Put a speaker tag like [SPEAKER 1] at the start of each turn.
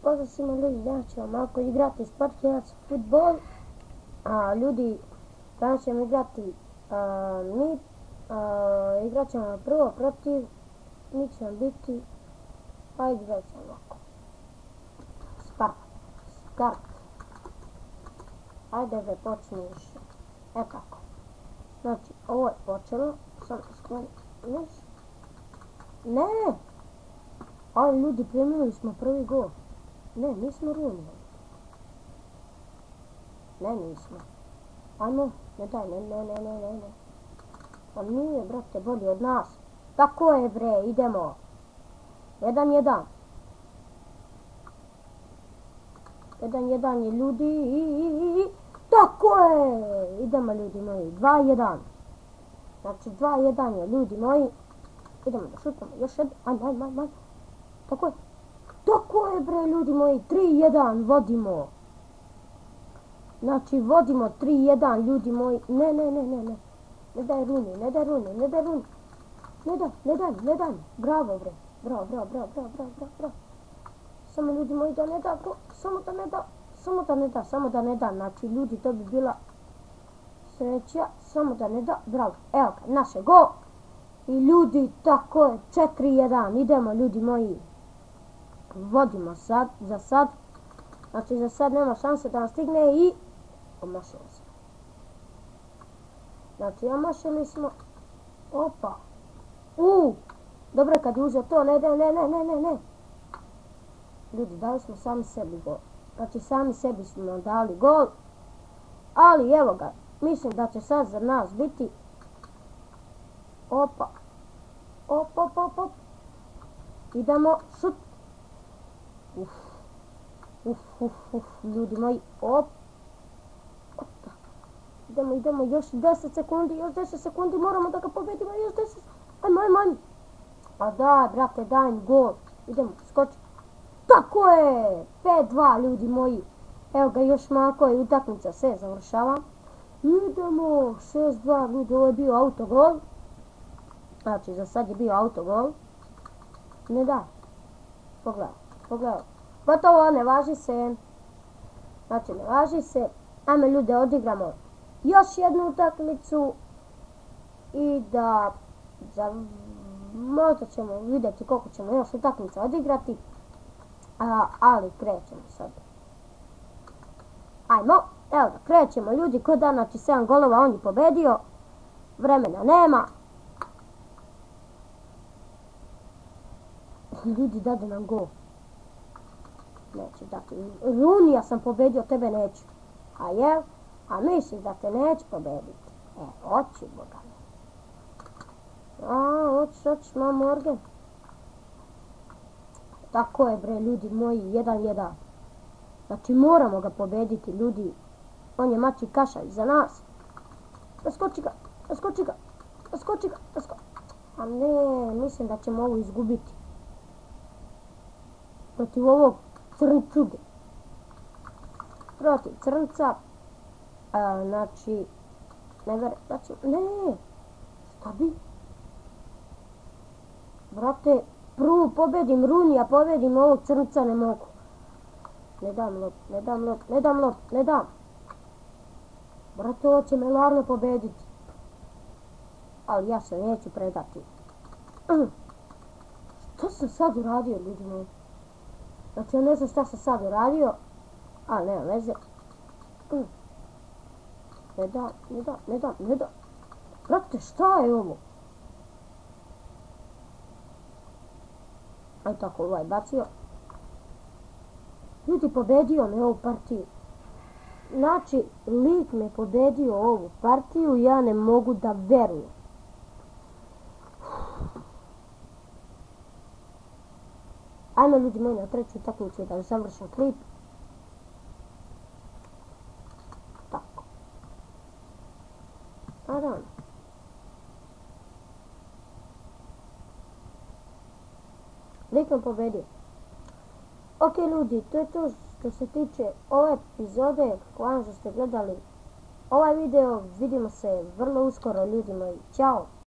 [SPEAKER 1] Pozdrav svima ljudi, danas ćemo malko igrati Spartanac futbol. Ljudi, danas ćemo igrati igrat ćemo prvo protiv, mi ćemo biti, igrat ćemo ovako. Start. Ajde da počneš. Kako. Znači, ovo je počelo, samo skloniš. Ne! Ali ljudi, primili smo prvi gol. Ne, nismo Rooney. Ne, nismo. Ajmo, ne daj, ne. On nije, brate, bolji od nas. Tako je, bre, idemo. 1-1. 1-1 je ljudi. Tako je! Idemo, ljudi moji. 2-1. Znači, 2-1 je, ljudi moji. Idemo da šutamo. Još jedan. Ajmo. Tako je. Tako je, bre, ljudi moji. 3-1 vodimo. Znači, vodimo 3-1, ljudi moji. Ne. Ne daj Rooney. Ne daj. Bravo, bre. Bravo. Samo, ljudi moji, da ne da. Samo da ne da. Znači, ljudi, to bi bila sreća. Samo da ne da. Bravo. Evo ga, naše gol. I ljudi, tako je. 4-1. Idemo, ljudi moji. Vodimo sad, za sad. Znači, za sad nema šanse da nam stigne i omašili smo. Znači, omašili smo. Opa. Dobro kad je uzeo to, ne. Ljudi, dali smo sami sebi gol. Znači, sami sebi smo dali gol. Ali, evo ga. Mislim da će sad za nas biti. Opa. Idemo, šut. Ljudi moji, idemo, još 10 sekundi, moramo da ga pobedimo, još 10, ajmo. Pa da, brate, daj im gol, idemo, skoči, tako je, 5-2, ljudi moji, evo ga, još malo je utakmica, se završava, idemo, 6-2, ljudi, ovo je bio autogol, znači, za sad je bio autogol, ne da, pogledaj. Gotovo, ne važi se. Znači, ne važi se. Ajme, ljude, odigramo još jednu utakmicu. I da... možda ćemo vidjeti koliko ćemo još utakmica odigrati. Ali krećemo sad. Ajmo. Evo ga, krećemo, ljudi. Ko da, znači 7 golova, on je pobedio. Vremena nema. Ljudi, dade nam gol. Neću dati. Rooney, ja sam pobedio, tebe neću. A jel? A misliš da te neću pobediti? Hoću, boga mi. Hoćeš, ma Morgan. Tako je, bre, ljudi moji, 1-1. Znači, moramo ga pobediti, ljudi. On je mači kašalj za nas. Naskoči ga. A ne, mislim da ćemo ovo izgubiti. Protiv ovog crnčuge. Protiv crnca. Znači, ne, šta bi? Brate, prvo pobedim Rooney, pobedim ovog crnca, ne mogu. Ne dam. Brate, ovo će me larno pobediti. Ali ja se neću predati. Što sam sad uradio, ljudi moji? Znači, ja ne znam šta sam sad uradio, ali nema veze. Ne da. Brate, šta je ovo? Aj tako, ovaj bacio. Ljudi, pobedio me ovu partiju. Znači, lik me pobedio ovu partiju, ja ne mogu da verujem. Ajmo, ljudi moji, na treću utakmicu da završim klip. Tako. Naravno. Lik me pobedio. Ok, ljudi, to je to što se tiče ove epizode. Hvala što ste gledali ovaj video. Vidimo se vrlo uskoro, ljudi moji. Ćao!